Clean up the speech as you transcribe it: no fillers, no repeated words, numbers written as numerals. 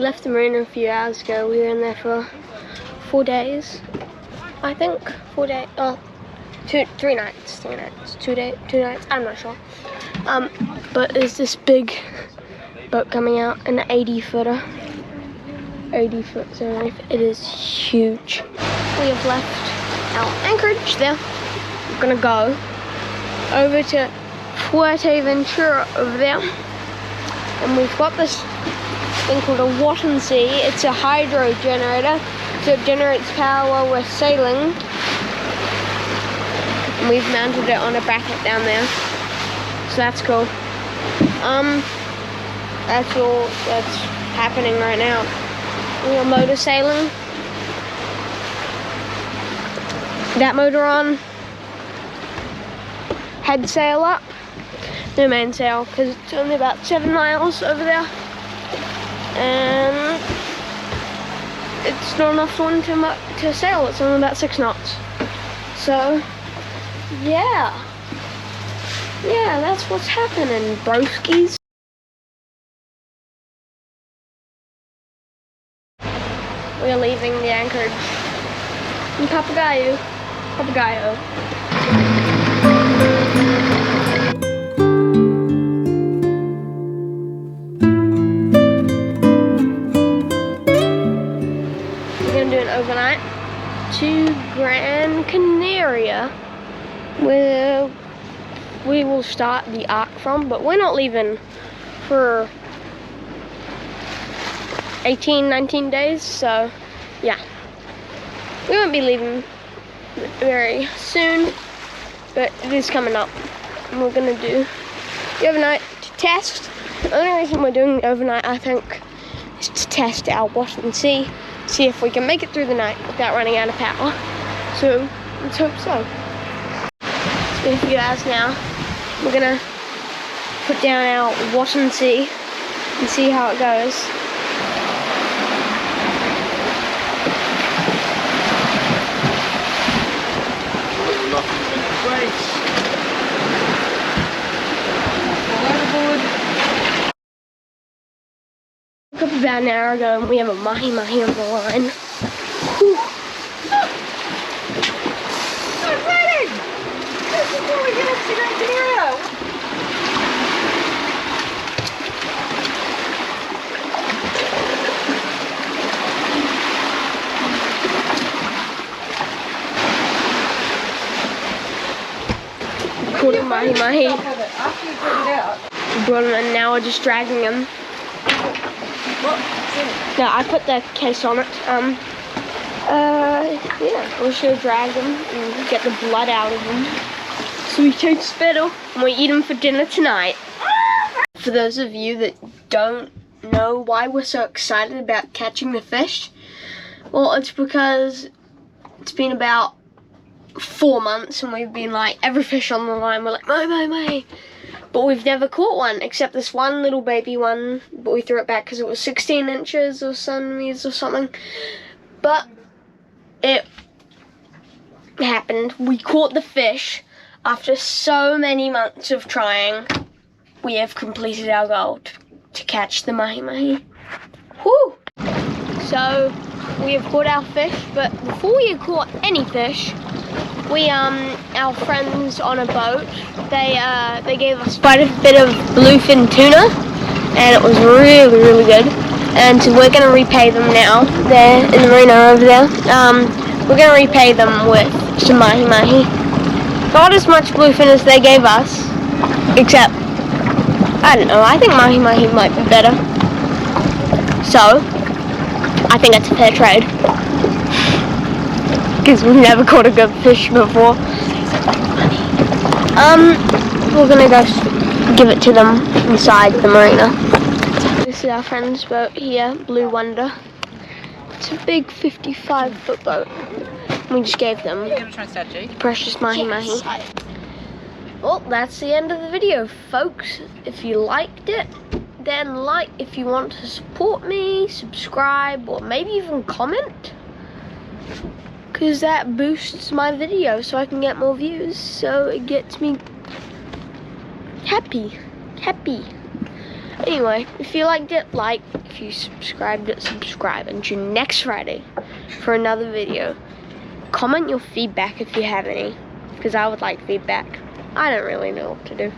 left the marina a few hours ago. We were in there for 4 days, I think. 4 days. Oh, 3 nights. 3 nights. 2 nights. I'm not sure. But there's this big boat coming out, an 80-footer. 80-foot zone. It is huge. We have left our anchorage there. We're gonna go over to Fuerteventura over there, and we've got this thing called a Watt&Sea. It's a hydrogenerator, so it generates power while we're sailing. And we've mounted it on a bracket down there, so that's cool. That's all that's happening right now. We are motor sailing. That motor on. Head sail up. No mainsail, because it's only about 7 miles over there. And it's not enough wind to sail. It's only about 6 knots. So, yeah. Yeah, that's what's happening, broskies. We're leaving the anchorage in Papagayo. We're gonna do an overnight to Gran Canaria, where we will start the arc from, but we're not leaving for 18, 19 days, so yeah. We won't be leaving very soon, but it is coming up. And we're gonna do the overnight to test. The only reason we're doing the overnight, I think, is to test our Watt&Sea, see if we can make it through the night without running out of power. So, let's hope so. It's been a few hours now. We're gonna put down our Watt&Sea and see how it goes. Woke up about an hour ago and we have a Mahi Mahi on the line. Whew. So exciting! This is what we get up to Gran Canaria. Caught a Mahi Mahi. After you put it out. We brought him and now we're just dragging him. No, I put the case on it. Yeah, we should drag him and get the blood out of him, so he tastes better, and we eat him for dinner tonight. For those of you that don't know why we're so excited about catching the fish, well, it's because it's been about 4 months and we've been like, every fish on the line, we're like, Mahi Mahi Mahi. But we've never caught one, except this one little baby one, but we threw it back because it was 16 inches or centimeters or something. But it happened. We caught the fish. After so many months of trying, we have completed our goal to catch the Mahi Mahi. Woo! So, we have caught our fish, but before we had caught any fish, we, our friends on a boat, they gave us quite a bit of bluefin tuna, and it was really, really good. And so we're going to repay them now. They're in the marina over there. We're going to repay them with some Mahi Mahi. Not as much bluefin as they gave us, except, I don't know, I think Mahi Mahi might be better. So, I think that's a fair trade. Because we've never caught a good fish before. We're gonna go give it to them inside the marina. This is our friend's boat here, Blue Wonder. It's a big 55-foot boat. We just gave them precious Mahi Mahi. Well, that's the end of the video, folks. If you liked it, then like. If you want to support me, subscribe, or maybe even comment, because that boosts my video so I can get more views, so it gets me happy. Anyway, if you liked it, like. If you subscribed it, subscribe. And tune next Friday for another video. Comment your feedback if you have any, because I would like feedback. I don't really know what to do.